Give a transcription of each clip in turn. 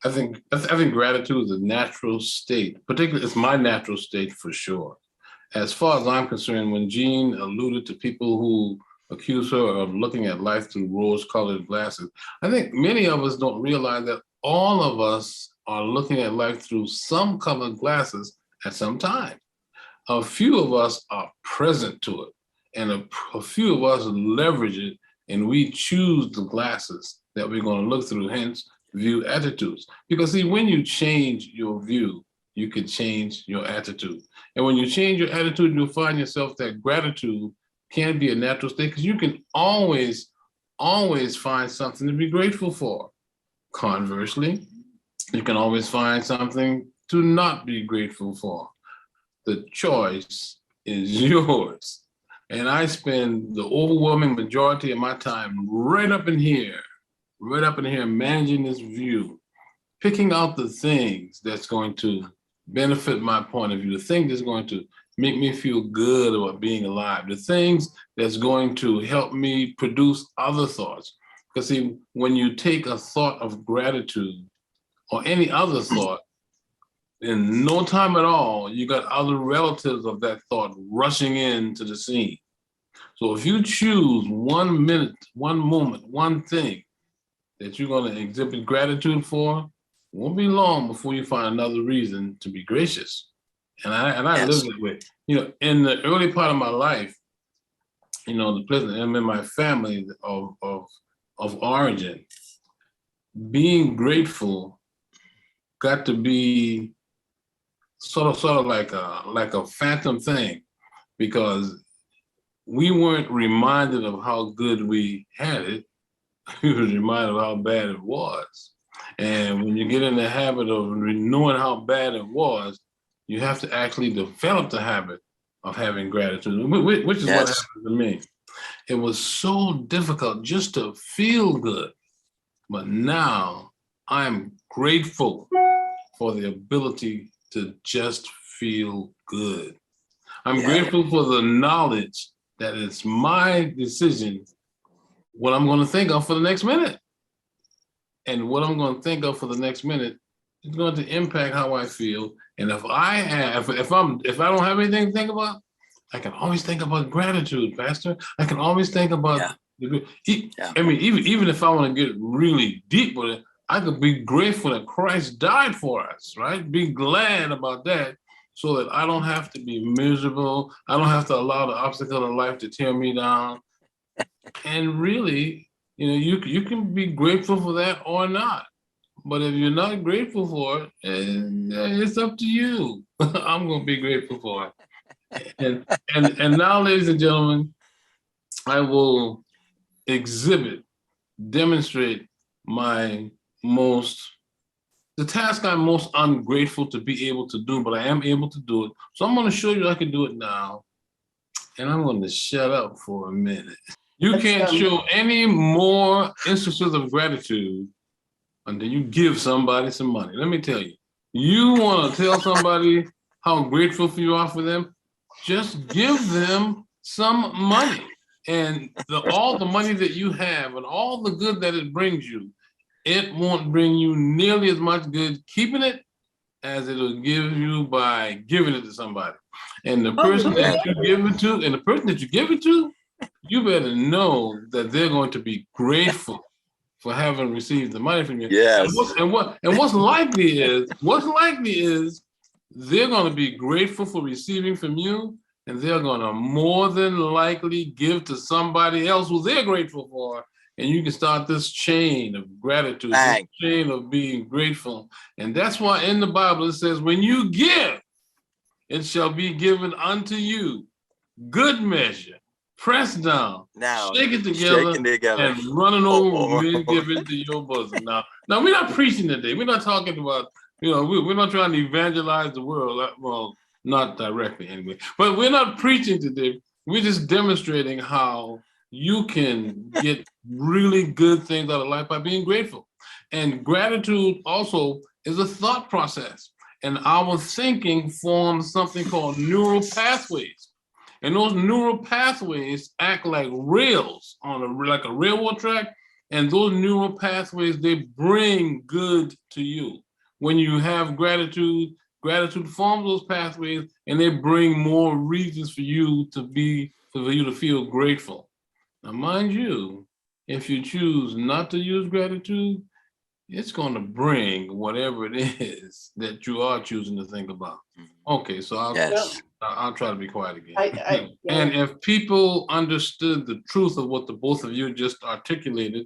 I think gratitude is a natural state. Particularly, it's my natural state for sure. As far as I'm concerned, when Jean alluded to people who accuse her of looking at life through rose-colored glasses, I think many of us don't realize that all of us are looking at life through some colored glasses at some time. A few of us are present to it, and a few of us leverage it, and we choose the glasses that we're going to look through, hence view attitudes. Because see, when you change your view, you can change your attitude. And when you change your attitude, you'll find yourself that gratitude can be a natural state because you can always find something to be grateful for. Conversely, you can always find something to not be grateful for. The choice is yours. And I spend the overwhelming majority of my time right up in here, managing this view, picking out the things that's going to benefit my point of view, the thing that's going to make me feel good about being alive, the things that's going to help me produce other thoughts. Because see, when you take a thought of gratitude or any other thought, in no time at all, you got other relatives of that thought rushing into the scene. So if you choose 1 minute, one moment, one thing that you're going to exhibit gratitude for, it won't be long before you find another reason to be gracious. And I Yes. live that way. In the early part of my life, the present, I'm in my family of origin, being grateful got to be sort of like a phantom thing, because we weren't reminded of how good we had it. We was reminded of how bad it was. And when you get in the habit of knowing how bad it was, you have to actually develop the habit of having gratitude, which is what happened to me. It was so difficult just to feel good. But now I'm grateful for the ability to just feel good. I'm grateful for the knowledge that it's my decision what I'm going to think of for the next minute. And what I'm going to think of for the next minute is going to impact how I feel. And if I don't have anything to think about, I can always think about gratitude, Pastor. I can always think about I mean, even if I want to get really deep with it, I could be grateful that Christ died for us, right? Be glad about that, so that I don't have to be miserable. I don't have to allow the obstacle of life to tear me down. And really, you can be grateful for that or not. But if you're not grateful for it, it's up to you. I'm going to be grateful for it. And now, ladies and gentlemen, I will demonstrate the task I'm most ungrateful to be able to do, but I am able to do it. So I'm going to show you I can do it now. And I'm going to shut up for a minute. You can't show any more instances of gratitude until you give somebody some money. Let me tell you, you want to tell somebody how grateful you are for them, just give them some money. And all the money that you have and all the good that it brings you, it won't bring you nearly as much good keeping it as it'll give you by giving it to somebody. And the person that you give it to, you better know that they're going to be grateful for having received the money from you. Yes. And what's likely is they're going to be grateful for receiving from you, and they're going to more than likely give to somebody else who they're grateful for. And you can start this chain of gratitude, this chain of being grateful. And that's why in the Bible it says, when you give, it shall be given unto you. Good measure, pressed down, shaken together, and running over, men give into your bosom. Now we're not preaching today. We're not talking about, we're not trying to evangelize the world. Well, not directly anyway. But we're not preaching today. We're just demonstrating how you can get really good things out of life by being grateful. And gratitude also is a thought process. And our thinking forms something called neural pathways. And those neural pathways act like rails on like a railroad track. And those neural pathways, they bring good to you. When you have gratitude, gratitude forms those pathways and they bring more reasons for you to feel grateful. Now, mind you, if you choose not to use gratitude, it's going to bring whatever it is that you are choosing to think about. Okay, so I'll try to be quiet again. And if people understood the truth of what the both of you just articulated,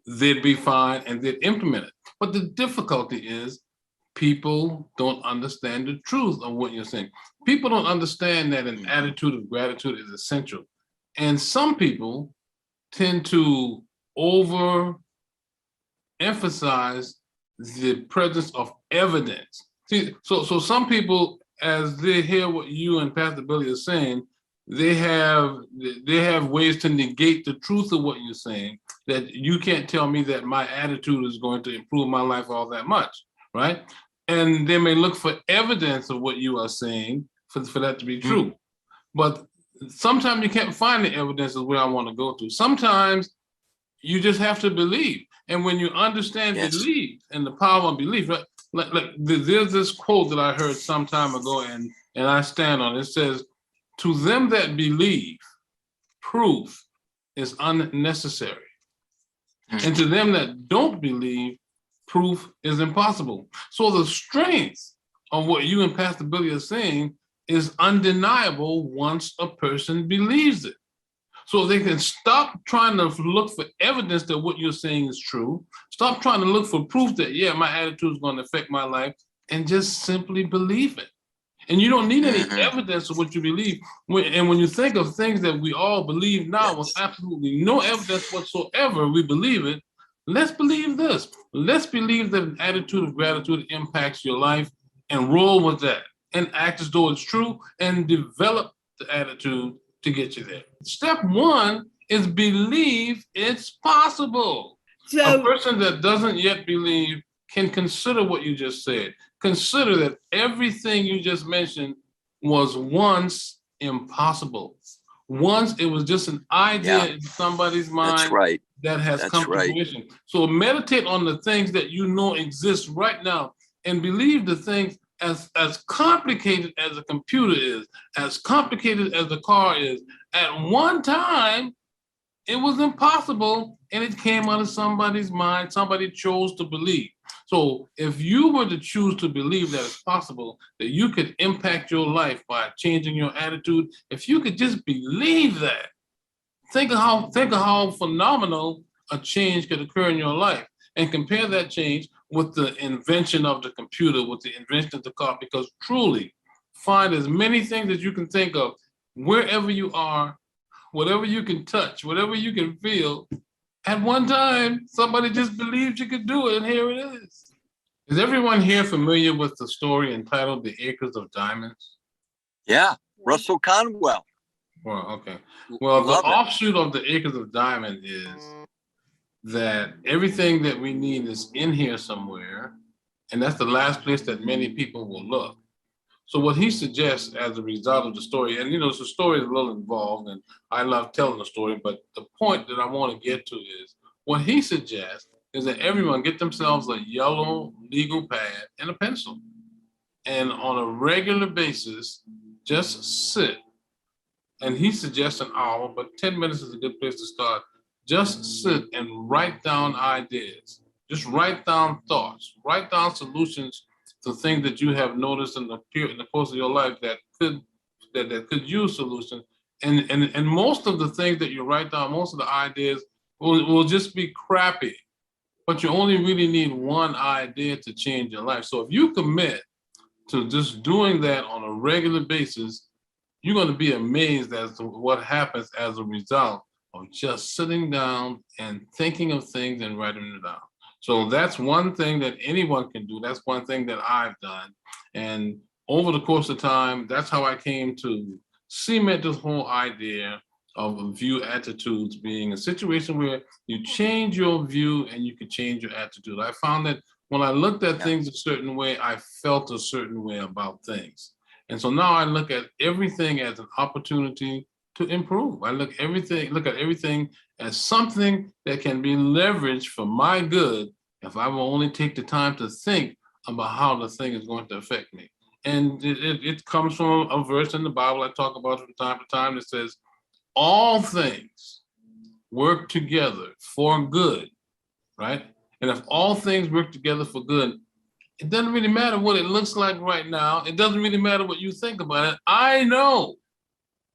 they'd be fine and they'd implement it. But the difficulty is people don't understand the truth of what you're saying. People don't understand that an attitude of gratitude is essential. And some people tend to emphasize the presence of evidence. See, so some people, as they hear what you and Pastor Billy are saying, they have ways to negate the truth of what you're saying, that you can't tell me that my attitude is going to improve my life all that much, right? And they may look for evidence of what you are saying for that to be true. But sometimes you can't find the evidence of where I want to go to. Sometimes you just have to believe. And when you understand belief and the power of belief, right? Like there's this quote that I heard some time ago, and I stand on it. It says, "To them that believe, proof is unnecessary. And to them that don't believe, proof is impossible." So the strength of what you and Pastor Billy are saying is undeniable once a person believes it. So they can stop trying to look for evidence that what you're saying is true. Stop trying to look for proof that, yeah, my attitude is going to affect my life, and just simply believe it. And you don't need any evidence of what you believe. And when you think of things that we all believe now with absolutely no evidence whatsoever, we believe it. Let's believe this. Let's believe that an attitude of gratitude impacts your life, and roll with that and act as though it's true and develop the attitude to get you there. Step one is believe it's possible. So, a person that doesn't yet believe can consider what you just said. Consider that everything you just mentioned was once impossible. Once it was just an idea in somebody's mind that has come to fruition. So meditate on the things that you know exist right now, and believe the things as complicated as a computer is, as complicated as the car is. At one time, it was impossible, and it came out of somebody's mind. Somebody chose to believe. So if you were to choose to believe that it's possible, that you could impact your life by changing your attitude, if you could just believe that, think of how phenomenal a change could occur in your life, and compare that change with the invention of the computer, with the invention of the car, because truly, find as many things as you can think of, wherever you are, whatever you can touch, whatever you can feel. At one time, somebody just believed you could do it, and here it is. Is everyone here familiar with the story entitled The Acres of Diamonds? Yeah, Russell Conwell. Well, okay. Well, the offshoot of The Acres of Diamonds is that everything that we need is in here somewhere, and that's the last place that many people will look. So what he suggests as a result of the story, and the story is a little involved, and I love telling the story, but the point that I want to get to is what he suggests is that everyone get themselves a yellow legal pad and a pencil, and on a regular basis, just sit. And he suggests an hour, but 10 minutes is a good place to start. Just sit and write down ideas. Just write down thoughts. Write down solutions to things that you have noticed in the course of your life that could use solutions. And most of the things that you write down, most of the ideas will just be crappy. But you only really need one idea to change your life. So if you commit to just doing that on a regular basis, you're going to be amazed as to what happens as a result of just sitting down and thinking of things and writing it down. So that's one thing that anyone can do. That's one thing that I've done. And over the course of time, that's how I came to cement this whole idea of view attitudes being a situation where you change your view and you can change your attitude. I found that when I looked at things a certain way, I felt a certain way about things. And so now I look at everything as an opportunity to improve. I look at everything as something that can be leveraged for my good if I will only take the time to think about how the thing is going to affect me. And it comes from a verse in the Bible I talk about from time to time that says, all things work together for good, right? And if all things work together for good, it doesn't really matter what it looks like right now. It doesn't really matter what you think about it. I know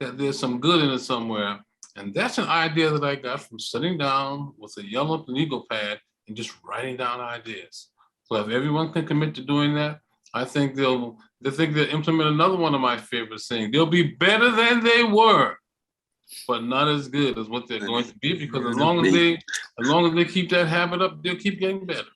that there's some good in it somewhere. And that's an idea that I got from sitting down with a yellow legal pad and just writing down ideas. So if everyone can commit to doing that, I think they'll implement another one of my favorite sayings. They'll be better than they were, but not as good as what they're going to be, because as long as they keep that habit up, they'll keep getting better.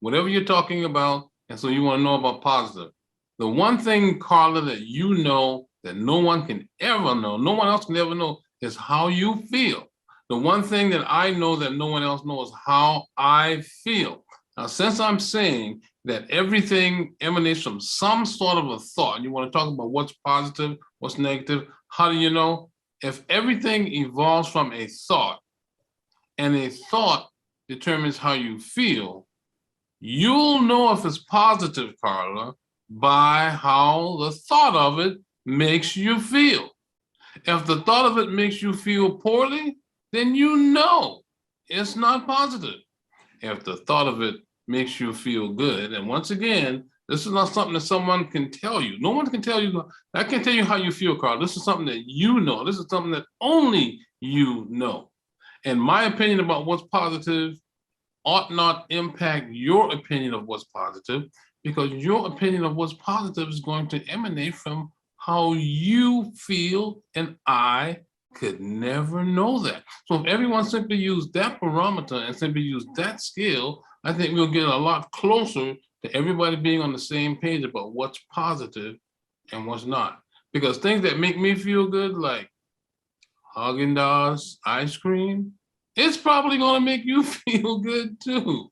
Whatever you're talking about, and so you want to know about positive. The one thing, Carla, that you know that no one can ever know, no one else can ever know, is how you feel. The one thing that I know that no one else knows is how I feel. Now, since I'm saying that everything emanates from some sort of a thought, and you want to talk about what's positive, what's negative, how do you know? If everything evolves from a thought, and a thought determines how you feel, you'll know if it's positive, Carla, by how the thought of it makes you feel. If the thought of it makes you feel poorly, then you know it's not positive. If the thought of it makes you feel good, and once again, this is not something that someone can tell you. No one can tell you. I can't tell you how you feel, Carl. This is something that you know. This is something that only you know. And my opinion about what's positive ought not impact your opinion of what's positive, because your opinion of what's positive is going to emanate from how you feel, and I could never know that. So if everyone simply used that barometer and simply used that scale, I think we'll get a lot closer to everybody being on the same page about what's positive and what's not. Because things that make me feel good, like Haagen-Dazs ice cream, it's probably going to make you feel good too.